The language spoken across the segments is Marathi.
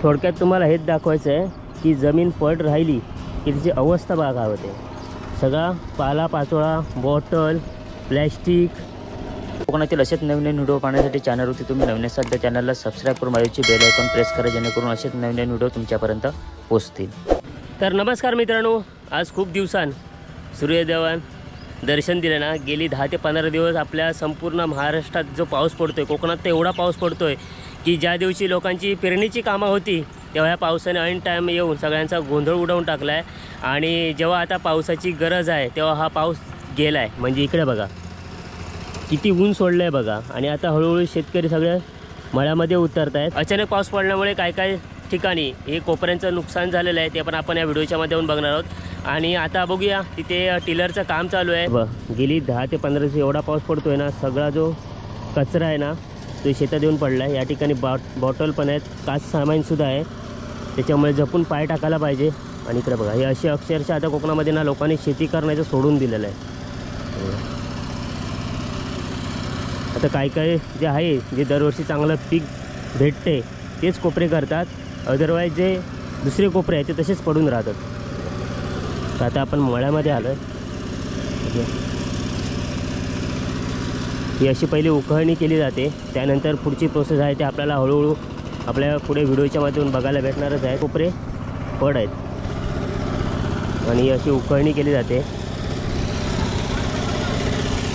थोडक्यात तुम्हाला हेच दाखवायचं आहे की जमीन पड राहिली की तिची अवस्था बघा होते. सगळा पाला पाचोळा, बॉटल, प्लॅस्टिक. कोकणातील असेच नवीन व्हिडिओ पाहण्यासाठी चॅनलवरती तुम्ही नवीन असाल तर चॅनलला सबस्क्राईब करून बाजूची बेल आयकॉन प्रेस करा, जेणेकरून असेच नवीन व्हिडिओ तुमच्यापर्यंत पोहोचतील. तर नमस्कार मित्रांनो, आज खूप दिवसांनी सूर्यदेवान दर्शन दिलं ना. गेली 10 ते 15 दिवस आपल्या संपूर्ण महाराष्ट्रात जो पाऊस पडतोय, कोकणात तर एवढा पाऊस पडतोय की ज्या दिवशी लोकांची पेरणीची कामं होती तेव्हा या पावसाने ऐन टाईम येऊन सगळ्यांचा गोंधळ उडवून टाकला आहे. आणि जेव्हा आता पावसाची गरज आहे तेव्हा हा पाऊस गेला आहे. म्हणजे इकडे बघा किती ऊन सोडलं आहे बघा. आणि आता हळूहळू शेतकरी सगळे मळ्यामध्ये उतरत आहेत. अचानक पाऊस पडल्यामुळे काय काय ठिकाणी हे कोपऱ्यांचं नुकसान झालेलं आहे ते पण आपण या व्हिडिओच्या माध्यमातून बघणार आहोत. आणि आता बघूया तिथे टिलरचं काम चालू आहे. गेली 10 ते 15 दिवस एवढा पाऊस पडतोय ना, सगळा जो कचरा आहे ना तो शेतात येऊन पडला आहे. या ठिकाणी बॉटल पण आहेत, काच सामानसुद्धा आहे, त्याच्यामुळे जपून पाय टाकायला पाहिजे. आणि इकडे बघा हे अशी अक्षरशः आता कोकणामध्ये ना लोकांनी शेती करण्याचं सोडून दिलेलं आहे. आता काय जे आहे जे दरवर्षी चांगलं पीक भेटते तेच कोपरे करतात, अदरवाईज जे दुसरे कोपरे आहेत ते तसेच पडून राहतात. तर आता आपण मळ्यामध्ये आलो आहे. ही अशी पहिली उकळणी केली जाते, त्यानंतर पुढची प्रोसेस आहे ते आपल्याला हळूहळू आपल्या पुढे व्हिडिओच्या माध्यमातून बघायला भेटणारच आहे. कोपरे पड आहेत आणि ही अशी उकळणी केली जाते.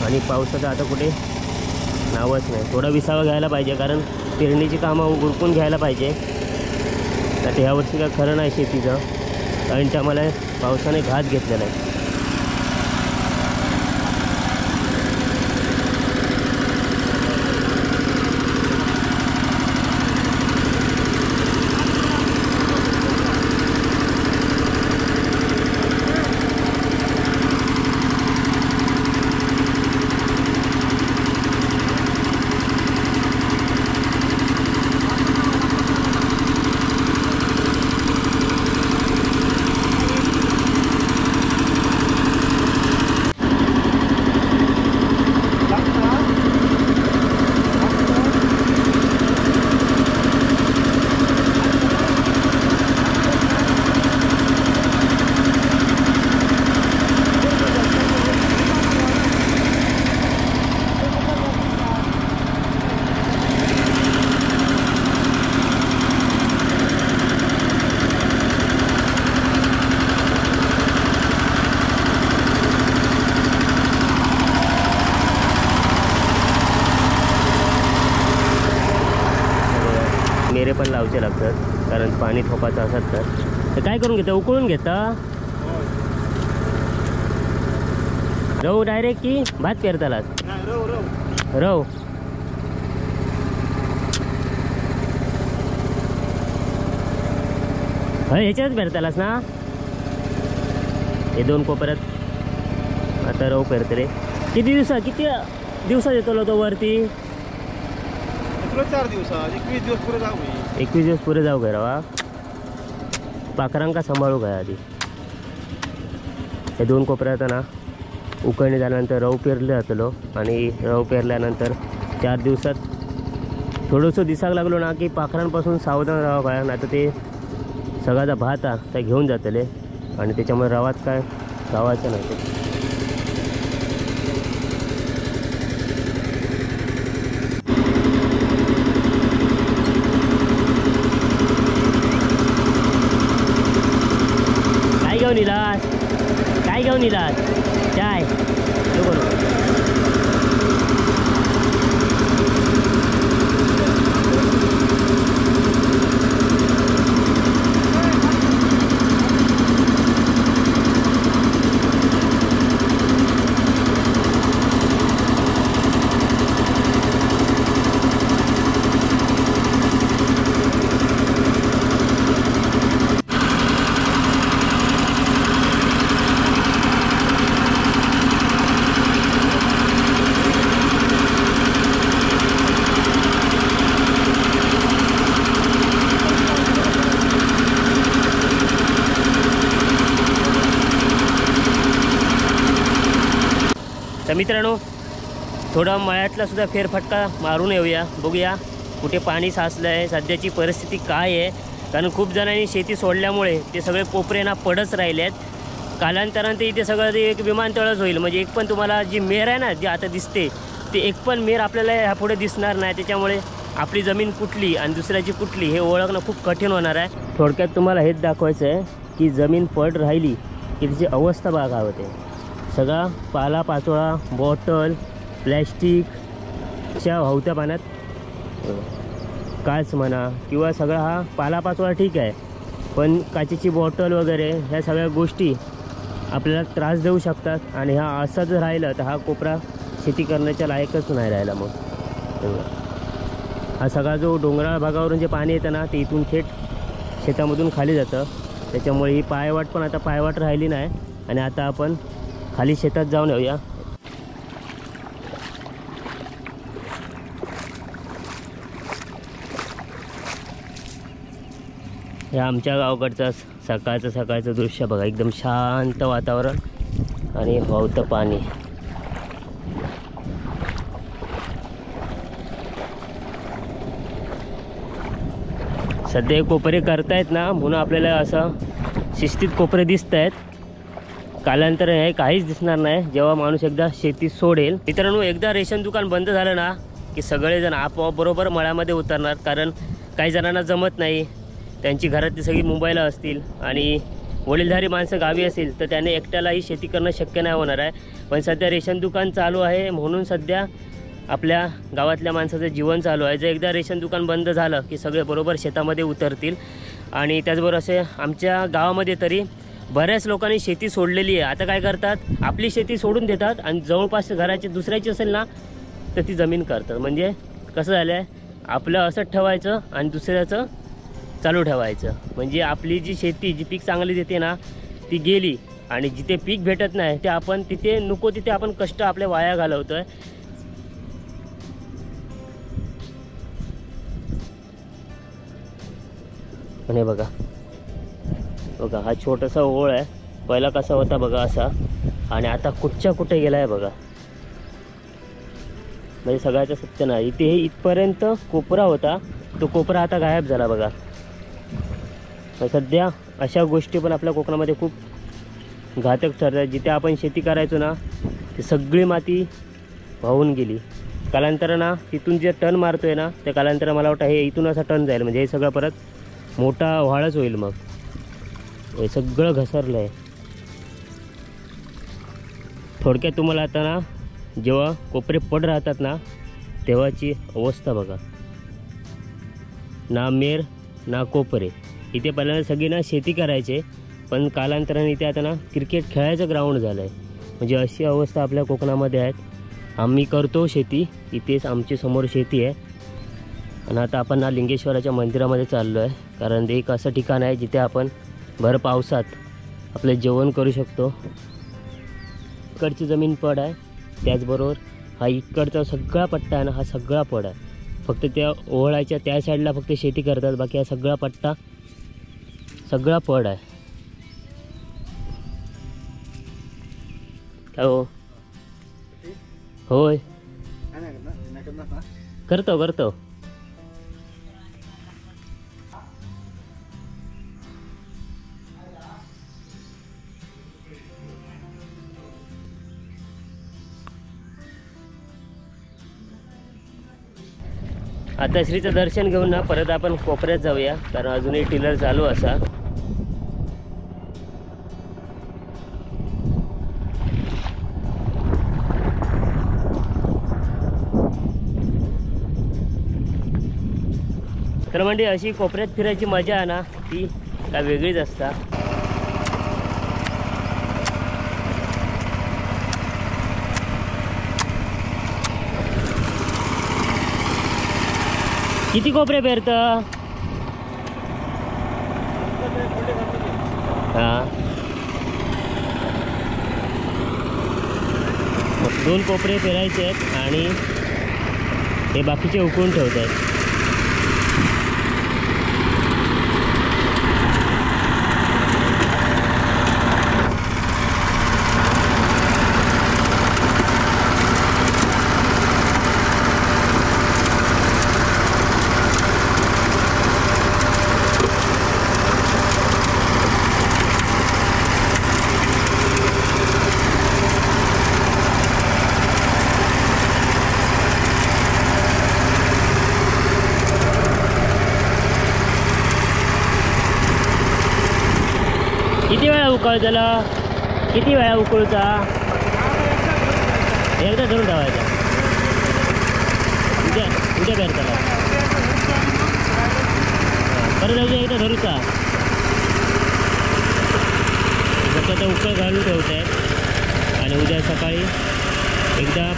आणि पावसाचं आता कुठे नावच नाही. थोडा विसावा घ्यायला पाहिजे, कारण पेरणीची कामं उरकून घ्यायला पाहिजे. तर ह्या वर्षी काय खरं नाही शेतीचं, कारण त्या मला पावसाने घात घेतलेला आहे. मेरे पण लावचे लागतात, कारण पाणी ठोकायचं असत. तर काय करून घेता, उकळून घेता रव डायरेक्ट की भात पेरतालाच? रव ह्याच्यात पेरतालास ना. हे 2 कोपऱ्यात आता रव पेरते रे. किती दिवसात येतो तो वरती? 4 दिवसात 21 दिवस पुरे जाऊ. 21 दिवस पुरे जाऊ रवा. पाखरांका सांभाळू काय आधी. हे 2 कोपऱ्यात ना उकळणी झाल्यानंतर रव पेरले जातलो. आणि रव पेरल्यानंतर 4 दिवसात थोडंसं दिसायला लागलो ना की पाखरांपासून सावधान राहावं काय, नाही तर ते सगळ्याचा भात ते घेऊन जातले आणि त्याच्यामुळे रवात काय गावाचं नाही. ते काय घेऊन इलाज चाय बरोबर. तर मित्रांनो, थोडा मळ्यातला सुद्धा फेरफटका मारून येऊया, बघूया कुठे पाणी साचलं आहे, सध्याची परिस्थिती काय आहे कारण खूप जणांनी शेती सोडल्यामुळे ते सगळे कोपरे ना पडच राहिले आहेत. कालांतराने ते इथे सगळं ते एक विमानतळच होईल. म्हणजे एक पण तुम्हाला जी मेर आहे ना जी आता दिसते ते एक पण मेर आपल्याला ह्यापुढे दिसणार नाही. त्याच्यामुळे आपली जमीन कुठली आणि दुसऱ्याची कुठली हे ओळखणं खूप कठीण होणार आहे. थोडक्यात तुम्हाला हेच दाखवायचं आहे की जमीन पड राहिली की तिची अवस्था बघा होते. सगळा पालापाचोळा, बॉटल, प्लॅस्टिकच्या वाहत्या पाण्यात काच म्हणा किंवा सगळा हा पालापाचोळा ठीक आहे, पण काचेची बॉटल वगैरे ह्या सगळ्या गोष्टी आपल्याला त्रास देऊ शकतात. आणि हा असं जर राहिलं तर हा कोपरा शेती करण्याच्या लायकच नाही राहिला. मग हा सगळा जो डोंगराळ भागावरून जे पाणी येतं ना ते इथून थेट शेतामधून खाली जातं. त्याच्यामुळे ही पायवाट पण आता पायवाट राहिली नाही. आणि आता आपण खाली शेतात जाऊन येऊया. हे आमच्या गावाकडचं सकाळचं दृश्य बघा. एकदम शांत वातावरण आणि वाहतं पाणी. सध्या कोपरे करतायत ना म्हणून आपल्याला असं शिस्तीत कोपरे दिसत आहेत. कालांतर हे काहीच दिसणार नाही जेव्हा माणूस एकदा शेती सोडेल. मित्रांनो, एकदा रेशन दुकान बंद झालं ना की सगळेजण आपोआप बरोबर मळ्यामध्ये उतरणार. कारण काही जणांना जमत नाही, त्यांची घरातली सगळी मुंबईला असतील आणि वडीलधारी माणसं गावी असेल तर त्याने एकट्यालाही शेती करणं शक्य नाही होणार आहे. पण सध्या रेशन दुकान चालू आहे म्हणून सध्या आपल्या गावातल्या माणसाचं जीवन चालू आहे. जर एकदा रेशन दुकान बंद झालं की सगळे बरोबर शेतामध्ये उतरतील. आणि त्याचबरोबर असे आमच्या गावामध्ये तरी बऱ्याच लोकांनी शेती सोडलेली आहे. आता काय करतात, आपली शेती सोडून देतात आणि जवळपास घराची दुसऱ्याची असेल ना तर ती जमीन करतात. म्हणजे कसं झालं आहे, आपलं असंच ठेवायचं आणि दुसऱ्याचं चालू ठेवायचं. म्हणजे आपली जी शेती जी पीक चांगली देते ना ती गेली आणि जिथे पीक भेटत नाही ते आपण तिथे नको तिथे आपण कष्ट आपले वाया घालवतो आहे. आणि बघा हा छोटासा ओळ आहे. पहिला कसा होता बघा असा, आणि आता कुठच्या कुठे गेला आहे बघा. म्हणजे सगळ्याचं सत्य नाही. इथे हे इथपर्यंत कोपरा होता, तो कोपरा आता गायब झाला बघा. सध्या अशा गोष्टी पण आपल्या कोकणामध्ये खूप घातक ठरतात. जिथे आपण शेती करायचो ना ती सगळी माती वाहून गेली. कालांतरानं तिथून जे टर्न मारतोय ना त्या कालांतरानं मला वाटतं हे इथून असा टर्न जाईल. म्हणजे हे सगळं परत मोठा व्हाळच होईल. मग हे सगळं घसरलं आहे. थोडक्यात तुम्हाला आता ना जेव्हा कोपरे पड राहतात ना तेव्हाची अवस्था बघा. ना मेर ना कोपरे. इथे पहिल्यांदा सगळी ना शेती करायचे, पण कालांतराने इथे आता ना क्रिकेट खेळायचं ग्राउंड झालं आहे. म्हणजे अशी अवस्था आपल्या कोकणामध्ये आहेत. आम्ही करतो शेती, इथेच आमची समोर शेती आहे. आणि आता आपण ना लिंगेश्वराच्या मंदिरामध्ये चाललो आहे. कारण ते एक असं ठिकाण आहे जिथे आपण भर पावसात आपलं जेवण करू शकतो. इकडची जमीन पड आहे, त्याचबरोबर हा इकडचा सगळा पट्टा आहे ना हा सगळा पड आहे. फक्त त्या ओहळाच्या त्या साईडला फक्त शेती करतात, बाकी हा सगळा पट्टा सगळा पड आहे. हो होय करतो. आता श्रीचं दर्शन घेऊन ना परत आपण कोपऱ्यात जाऊया, कारण अजूनही टिलर चालू असा. तर म्हणजे अशी कोपऱ्यात फिरायची मजा आहे ना ती काय वेगळीच असता. किती कोपरे पेरतं? हां, 2 कोपरे पेरायचे आहेत आणि हे बाकीचे उकळून ठेवत आहेत. किती वेळा उकळ त्याला? किती वेळा उकळूचा? एकदा धरून ठेवायचा. उद्या उद्या बाहेर त्याला परत जाऊ एकदा धरूचा. आता उकळ घालून ठेवत आहेत आणि उद्या सकाळी एकदा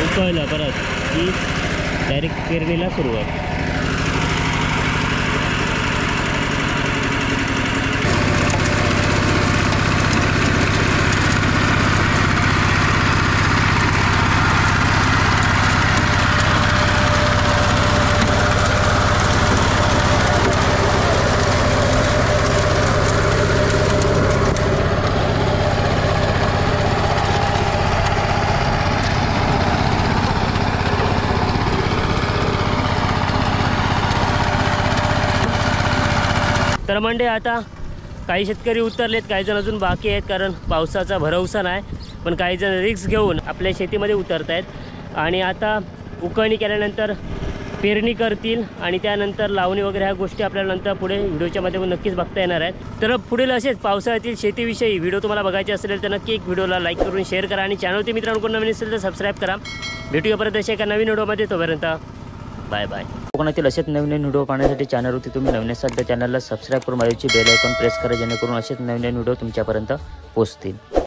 उकळलं परत की डायरेक्ट पेरणीला सुरुवात. तर म्हणजे आता काही शेतकरी उतरलेत, काही जण अजून बाकी आहेत कारण पावसाचा भरवसा नाही. पण काही जण रिस्क घेऊन आपल्या शेतीमध्ये उतरत आहेत आणि आता उकळणी केल्यानंतर पेरणी करतील आणि त्यानंतर लावणी वगैरे ह्या गोष्टी आपल्याला नंतर पुढे व्हिडिओच्या माध्यमातून नक्कीच बघता येणार आहेत. तर पुढील असेच पावसाळ्यातील शेतीविषयी व्हिडिओ तुम्हाला बघायचे असेल तर नक्की एक व्हिडिओला लाईक करून शेअर करा आणि चॅनलवरती मित्रांनो कोण नवीन असेल तर सबस्क्राईब करा. भेटूया परत अशा एका नवीन व्हिडिओमध्ये. तोपर्यंत बाय बाय. कोकणातील असेच नवीन व्हिडिओ पाहण्यासाठी चॅनलवरती तुम्ही नवीन असाल तर चॅनलला सबस्क्राईब करून बाजूची बेल आयकॉन प्रेस करा जेणेकरून असेच नवीन व्हिडिओ तुमच्यापर्यंत पोहोचतील.